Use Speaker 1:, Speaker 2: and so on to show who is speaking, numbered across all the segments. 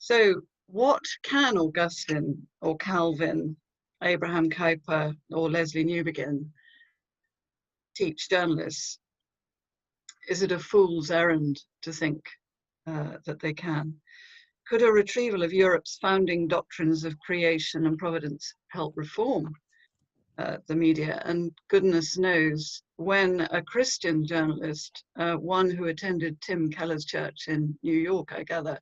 Speaker 1: So what can Augustine or Calvin, Abraham Kuyper or Leslie Newbegin teach journalists? Is it a fool's errand to think that they can? Could a retrieval of Europe's founding doctrines of creation and providence help reform the media? And goodness knows, when a Christian journalist, one who attended Tim Keller's church in New York, I gather,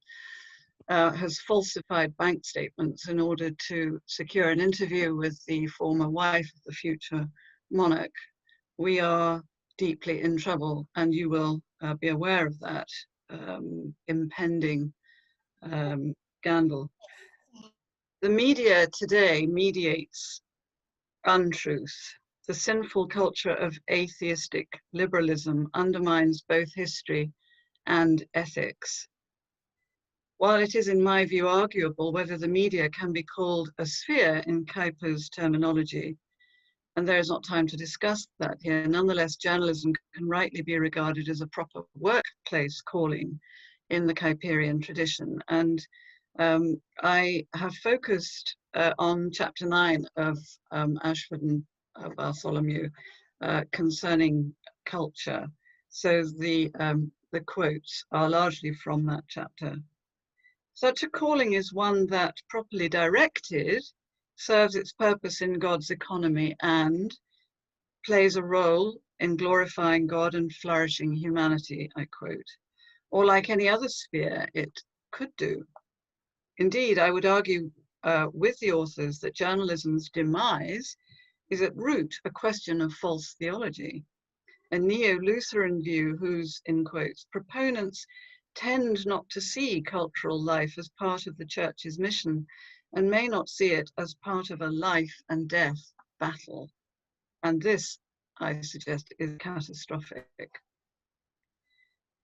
Speaker 1: has falsified bank statements in order to secure an interview with the former wife of the future monarch, we are deeply in trouble, and you will be aware of that impending scandal. The media today mediates untruth. The sinful culture of atheistic liberalism undermines both history and ethics. While it is, in my view, arguable whether the media can be called a sphere in Kuyper's terminology, and there is not time to discuss that here, nonetheless, journalism can rightly be regarded as a proper workplace calling in the Kuyperian tradition. And I have focused on chapter 9 of Ashford and Bartholomew concerning culture. So the quotes are largely from that chapter. Such a calling is one that, properly directed, serves its purpose in God's economy and plays a role in glorifying God and flourishing humanity, I quote, or like any other sphere it could do. Indeed, I would argue with the authors that journalism's demise is at root a question of false theology, a neo-Lutheran view whose, in quotes, proponents tend not to see cultural life as part of the church's mission and may not see it as part of a life and death battle. And this, I suggest, is catastrophic.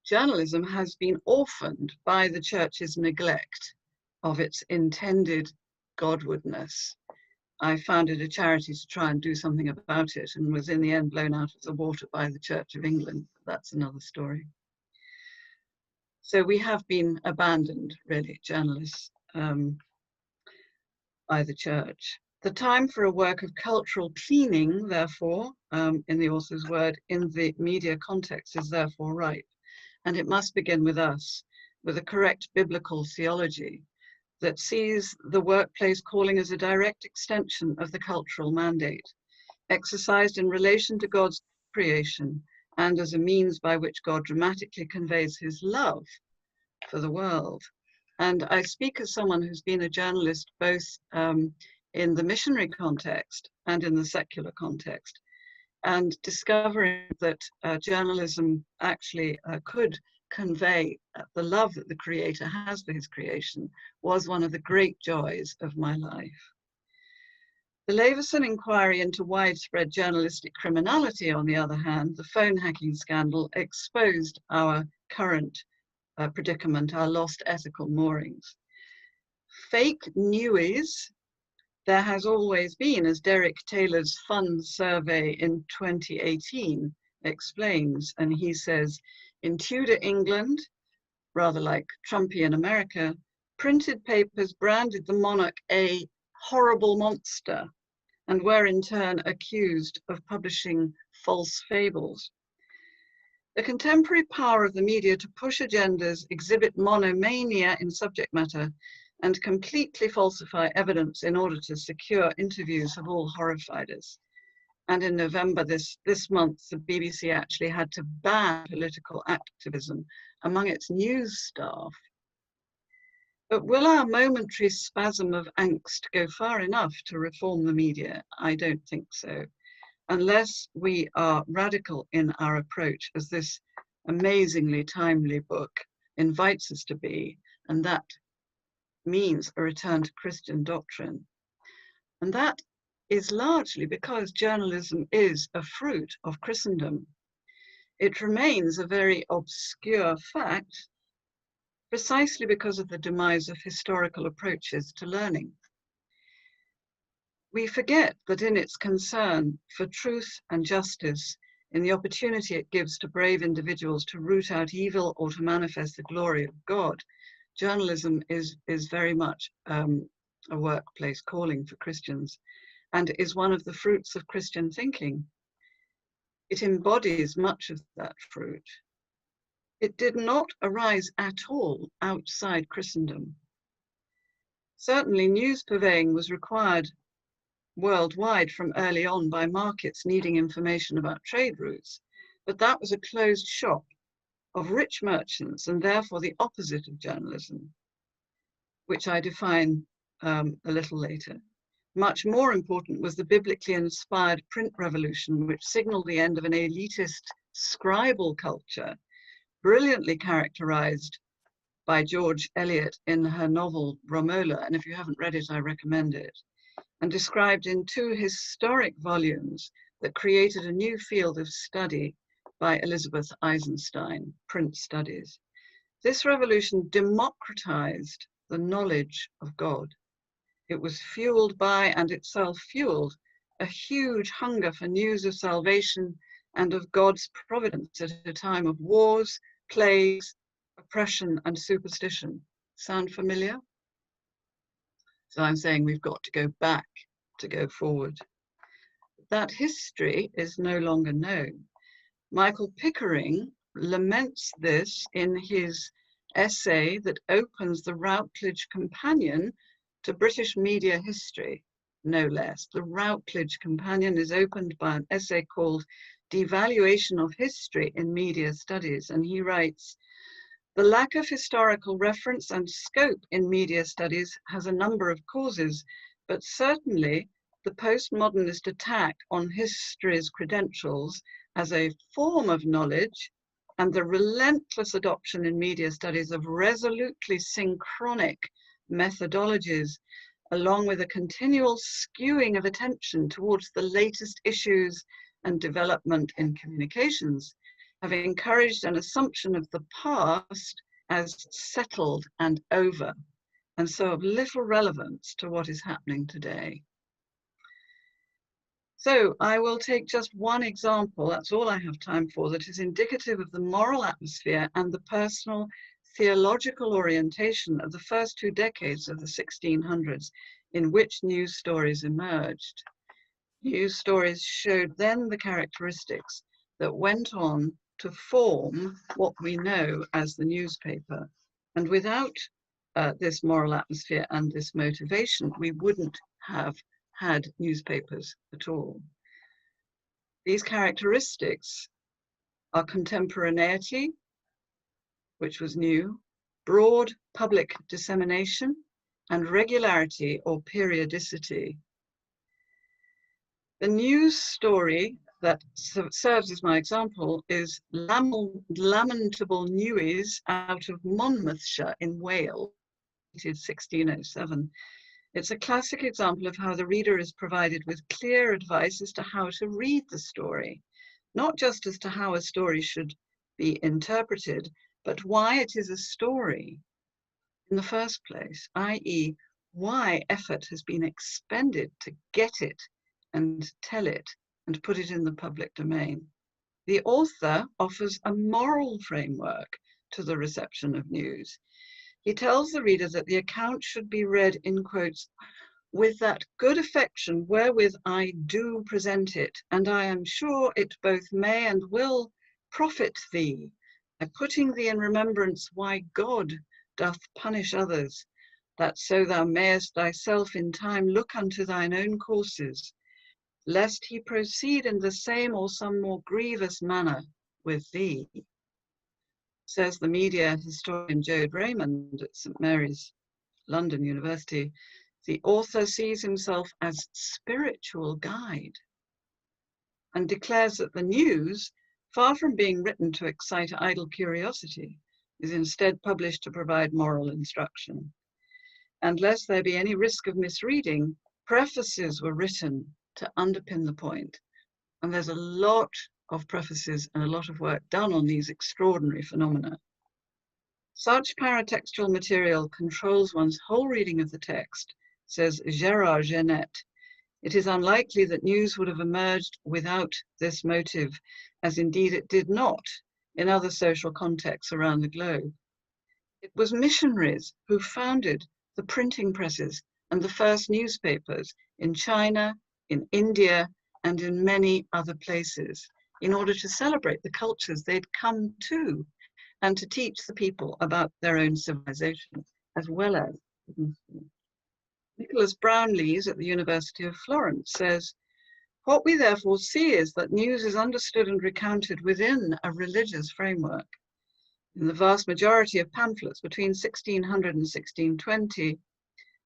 Speaker 1: Journalism has been orphaned by the church's neglect of its intended Godwardness. I founded a charity to try and do something about it and was in the end blown out of the water by the Church of England. That's another story. So we have been abandoned, really, journalists, by the church. The time for a work of cultural cleaning, therefore, in the author's word, in the media context is therefore ripe. And it must begin with us, with a correct biblical theology that sees the workplace calling as a direct extension of the cultural mandate, exercised in relation to God's creation and as a means by which God dramatically conveys his love for the world. And I speak as someone who's been a journalist both in the missionary context and in the secular context, and discovering that journalism actually could convey the love that the Creator has for his creation was one of the great joys of my life. The Leveson inquiry into widespread journalistic criminality, on the other hand, the phone hacking scandal, exposed our current predicament, our lost ethical moorings. Fake news, there has always been, as Derek Taylor's Fund survey in 2018 explains, and he says, in Tudor England, rather like Trumpian America, printed papers branded the monarch a horrible monster and were in turn accused of publishing false fables. The contemporary power of the media to push agendas, exhibit monomania in subject matter, and completely falsify evidence in order to secure interviews have all horrified us. And in November this month, the BBC actually had to ban political activism among its news staff. But will our momentary spasm of angst go far enough to reform the media? I don't think so, unless we are radical in our approach, as this amazingly timely book invites us to be, and that means a return to Christian doctrine. And that is largely because journalism is a fruit of Christendom. It remains a very obscure fact precisely because of the demise of historical approaches to learning. We forget that in its concern for truth and justice, in the opportunity it gives to brave individuals to root out evil or to manifest the glory of God, journalism is very much a workplace calling for Christians, and is one of the fruits of Christian thinking. It embodies much of that fruit. It did not arise at all outside Christendom. Certainly, news purveying was required worldwide from early on by markets needing information about trade routes, but that was a closed shop of rich merchants, and therefore the opposite of journalism, which I define a little later. Much more important was the biblically inspired print revolution, which signaled the end of an elitist scribal culture, brilliantly characterized by George Eliot in her novel Romola, and if you haven't read it, I recommend it, and described in 2 historic volumes that created a new field of study by Elizabeth Eisenstein, Print Studies. This revolution democratized the knowledge of God. It was fueled by, and itself fueled, a huge hunger for news of salvation and of God's providence at a time of wars, plagues, oppression, and superstition. Sound familiar? So I'm saying we've got to go back to go forward. That history is no longer known. Michael Pickering laments this in his essay that opens the Routledge Companion to British media history, no less. The Routledge Companion is opened by an essay called Devaluation of History in Media Studies, and he writes, "The lack of historical reference and scope in media studies has a number of causes, but certainly the postmodernist attack on history's credentials as a form of knowledge and the relentless adoption in media studies of resolutely synchronic methodologies, along with a continual skewing of attention towards the latest issues and development in communications, have encouraged an assumption of the past as settled and over, and so of little relevance to what is happening today." So I will take just one example, that's all I have time for, that is indicative of the moral atmosphere and the personal theological orientation of the first 2 decades of the 1600s in which news stories emerged. News stories showed then the characteristics that went on to form what we know as the newspaper. And without this moral atmosphere and this motivation, we wouldn't have had newspapers at all. These characteristics are contemporaneity, which was new, broad public dissemination, and regularity or periodicity. The news story that serves as my example is Lamentable News out of Monmouthshire in Wales, dated 1607. It's a classic example of how the reader is provided with clear advice as to how to read the story, not just as to how a story should be interpreted, but why it is a story in the first place, i.e., why effort has been expended to get it and tell it and put it in the public domain. The author offers a moral framework to the reception of news. He tells the reader that the account should be read, in quotes, with that good affection wherewith I do present it, and I am sure it both may and will profit thee, by putting thee in remembrance why God doth punish others, that so thou mayest thyself in time look unto thine own courses, lest he proceed in the same or some more grievous manner with thee. Says the media historian Joad Raymond at St. Mary's, London University, the author sees himself as spiritual guide and declares that the news, far from being written to excite idle curiosity, is instead published to provide moral instruction. And lest there be any risk of misreading, prefaces were written to underpin the point. And there's a lot of prefaces and a lot of work done on these extraordinary phenomena. Such paratextual material controls one's whole reading of the text, says Gérard Genet. It is unlikely that news would have emerged without this motive, as indeed it did not in other social contexts around the globe. It was missionaries who founded the printing presses and the first newspapers in China, in India, and in many other places, in order to celebrate the cultures they'd come to and to teach the people about their own civilization, as well as. Nicholas Brownlees at the University of Florence says, "What we therefore see is that news is understood and recounted within a religious framework. In the vast majority of pamphlets between 1600 and 1620,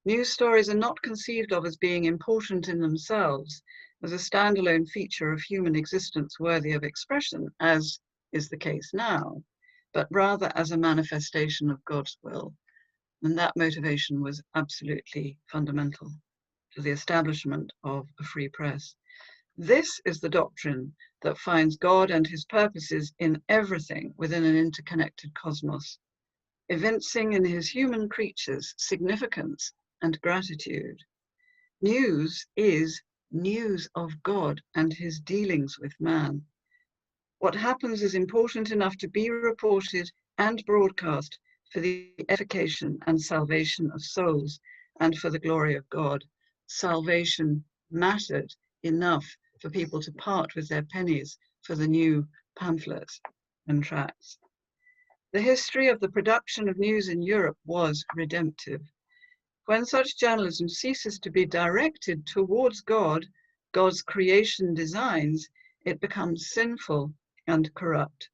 Speaker 1: news stories are not conceived of as being important in themselves, as a standalone feature of human existence worthy of expression, as is the case now, but rather as a manifestation of God's will." And that motivation was absolutely fundamental to the establishment of a free press. This is the doctrine that finds God and his purposes in everything within an interconnected cosmos, evincing in his human creatures significance and gratitude. News is news of God and his dealings with man. What happens is important enough to be reported and broadcast for the edification and salvation of souls and for the glory of God. Salvation mattered enough for people to part with their pennies for the new pamphlets and tracts. The history of the production of news in Europe was redemptive. When such journalism ceases to be directed towards God, God's creation designs, it becomes sinful and corrupt,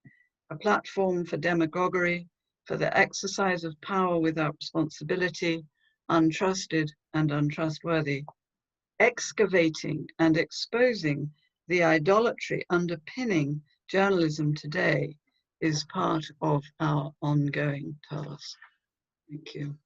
Speaker 1: a platform for demagoguery, for the exercise of power without responsibility, untrusted and untrustworthy. Excavating and exposing the idolatry underpinning journalism today is part of our ongoing task. Thank you.